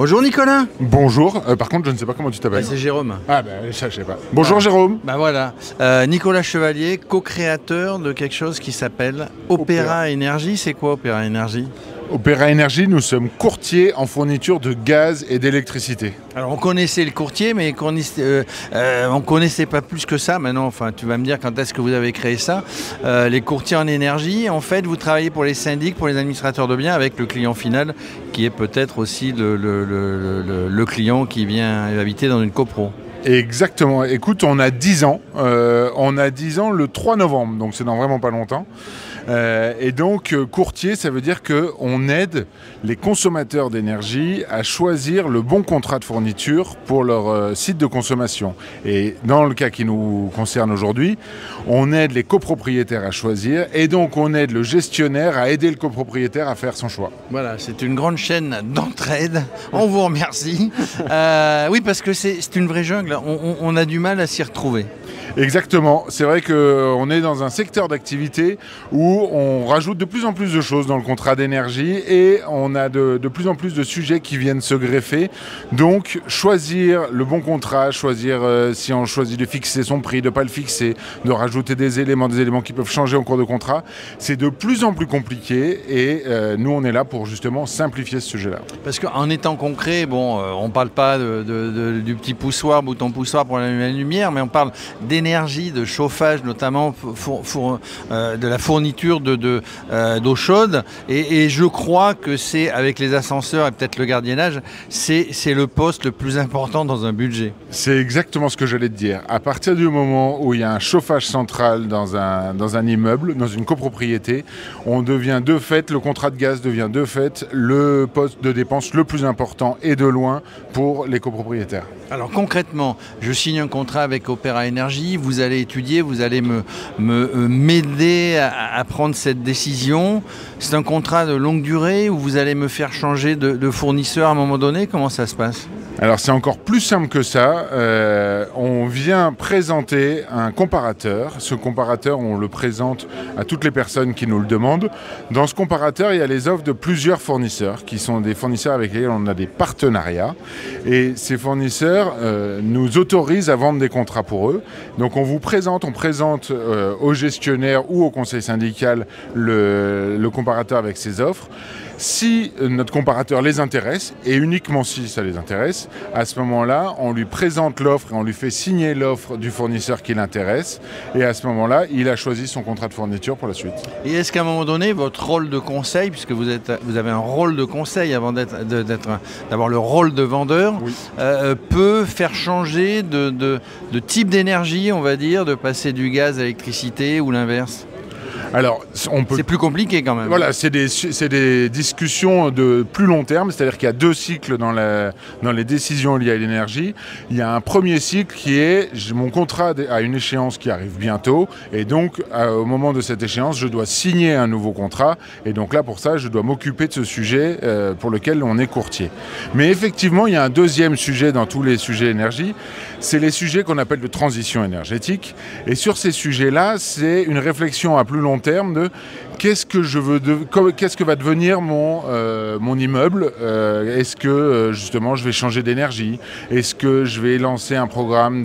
Bonjour Nicolas. Bonjour, par contre je ne sais pas comment tu t'appelles. C'est Jérôme. Ah ben ça je sais pas. Bonjour Jérôme. Bah voilà, Nicolas Chevalier, co-créateur de quelque chose qui s'appelle Opéra Énergie. C'est quoi Opéra Énergie? Opéra Énergie, nous sommes courtiers en fourniture de gaz et d'électricité. Alors on connaissait le courtier, mais on connaissait pas plus que ça. Maintenant, enfin, tu vas me dire quand est-ce que vous avez créé ça. Les courtiers en énergie, en fait, vous travaillez pour les syndics, pour les administrateurs de biens, avec le client final, qui est peut-être aussi le client qui vient habiter dans une copro. Exactement. Écoute, on a 10 ans. On a 10 ans le 3 novembre, donc c'est dans vraiment pas longtemps. Et donc, courtier, ça veut dire qu'on aide les consommateurs d'énergie à choisir le bon contrat de fourniture pour leur site de consommation. Et dans le cas qui nous concerne aujourd'hui, on aide les copropriétaires à choisir et donc on aide le gestionnaire à aider le copropriétaire à faire son choix. Voilà, c'est une grande chaîne d'entraide. On vous remercie. Oui, parce que c'est une vraie jungle. On a du mal à s'y retrouver. Exactement. C'est vrai qu'on est dans un secteur d'activité où on rajoute de plus en plus de choses dans le contrat d'énergie et on a de plus en plus de sujets qui viennent se greffer. Donc, choisir le bon contrat, choisir si on choisit de fixer son prix, de ne pas le fixer, de rajouter des éléments qui peuvent changer en cours de contrat, c'est de plus en plus compliqué et nous, on est là pour justement simplifier ce sujet-là. Parce qu'en étant concret, bon, on ne parle pas du petit poussoir, bouton poussoir pour la lumière, mais on parle d'énergie, de chauffage, notamment de la fourniture d'eau chaude. Et je crois que c'est, avec les ascenseurs et peut-être le gardiennage, c'est le poste le plus important dans un budget. C'est exactement ce que j'allais te dire. À partir du moment où il y a un chauffage central dans un immeuble, dans une copropriété, on devient de fait, le contrat de gaz devient de fait le poste de dépense le plus important et de loin pour les copropriétaires. Alors concrètement, je signe un contrat avec Opéra Énergie, vous allez étudier, vous allez m'aider à prendre cette décision. C'est un contrat de longue durée où vous allez me faire changer de fournisseur à un moment donné? Comment ça se passe? Alors c'est encore plus simple que ça. On vient présenter un comparateur. Ce comparateur, on le présente à toutes les personnes qui nous le demandent. Dans ce comparateur, il y a les offres de plusieurs fournisseurs qui sont des fournisseurs avec lesquels on a des partenariats. Et ces fournisseurs nous autorisent à vendre des contrats pour eux. Donc on présente au gestionnaire ou au conseil syndical le comparateur avec ses offres. Si notre comparateur les intéresse, et uniquement si ça les intéresse, à ce moment-là, on lui présente l'offre et on lui fait signer l'offre du fournisseur qui l'intéresse. Et à ce moment-là, il a choisi son contrat de fourniture pour la suite. Et est-ce qu'à un moment donné, votre rôle de conseil, puisque vous avez un rôle de conseil avant d'avoir le rôle de vendeur, oui, peut faire changer de type d'énergie, on va dire, de passer du gaz à l'électricité ou l'inverse? Alors, c'est plus compliqué quand même. Voilà, c'est des discussions de plus long terme, c'est-à-dire qu'il y a 2 cycles dans les décisions liées à l'énergie. Il y a un premier cycle qui est mon contrat a une échéance qui arrive bientôt, et donc au moment de cette échéance, je dois signer un nouveau contrat, et donc là pour ça, je dois m'occuper de ce sujet pour lequel on est courtier. Mais effectivement, il y a un deuxième sujet dans tous les sujets énergie, c'est les sujets qu'on appelle de transition énergétique, et sur ces sujets-là, c'est une réflexion à plus long terme de qu'est-ce que va devenir mon immeuble, est-ce que justement je vais changer d'énergie, est-ce que je vais lancer un programme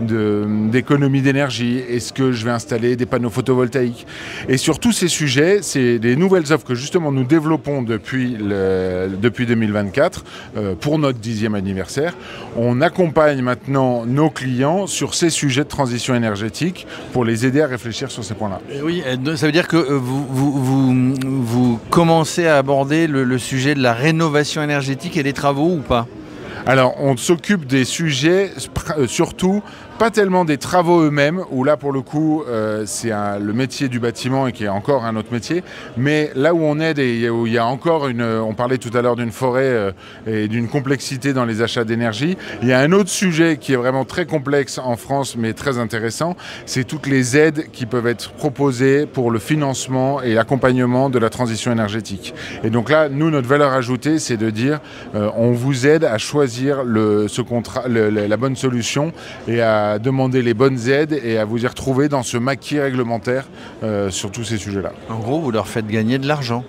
d'économie d'énergie, est-ce que je vais installer des panneaux photovoltaïques, et sur tous ces sujets, c'est des nouvelles offres que justement nous développons depuis 2024 pour notre 10e anniversaire. On accompagne maintenant nos clients sur ces sujets de transition énergétique pour les aider à réfléchir sur ces points-là. Oui, ça veut dire que vous commencez à aborder le sujet de la rénovation énergétique et des travaux ou pas? Alors, on s'occupe des sujets, surtout, pas tellement des travaux eux-mêmes, où là, pour le coup, c'est le métier du bâtiment et qui est encore un autre métier. Mais là où on aide et où il y a encore on parlait tout à l'heure d'une forêt et d'une complexité dans les achats d'énergie, il y a un autre sujet qui est vraiment très complexe en France, mais très intéressant, c'est toutes les aides qui peuvent être proposées pour le financement et l'accompagnement de la transition énergétique. Et donc là, nous, notre valeur ajoutée, c'est de dire, on vous aide à choisir la bonne solution et à demander les bonnes aides et à vous y retrouver dans ce maquis réglementaire sur tous ces sujets-là. En gros, vous leur faites gagner de l'argent.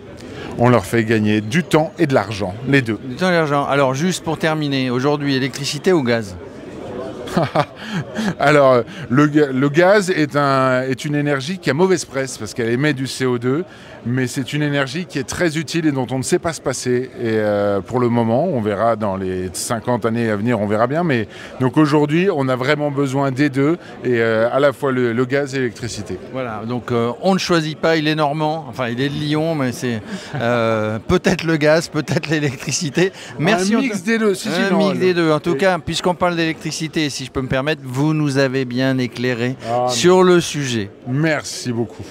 on leur fait gagner du temps et de l'argent, les deux. Du temps et de l'argent. Alors juste pour terminer, aujourd'hui, électricité ou gaz? Alors, le gaz est une énergie qui a mauvaise presse parce qu'elle émet du CO2, mais c'est une énergie qui est très utile et dont on ne sait pas se passer. Et pour le moment, on verra dans les 50 années à venir, on verra bien. Mais donc aujourd'hui, on a vraiment besoin des deux, et à la fois le gaz et l'électricité. Voilà, donc on ne choisit pas, il est normand, enfin il est de Lyon, mais c'est peut-être le gaz, peut-être l'électricité. Merci. Un mix des deux, un mix des deux. En tout cas, puisqu'on parle d'électricité, si je peux me permettre, vous nous avez bien éclairé sur le sujet. Merci beaucoup.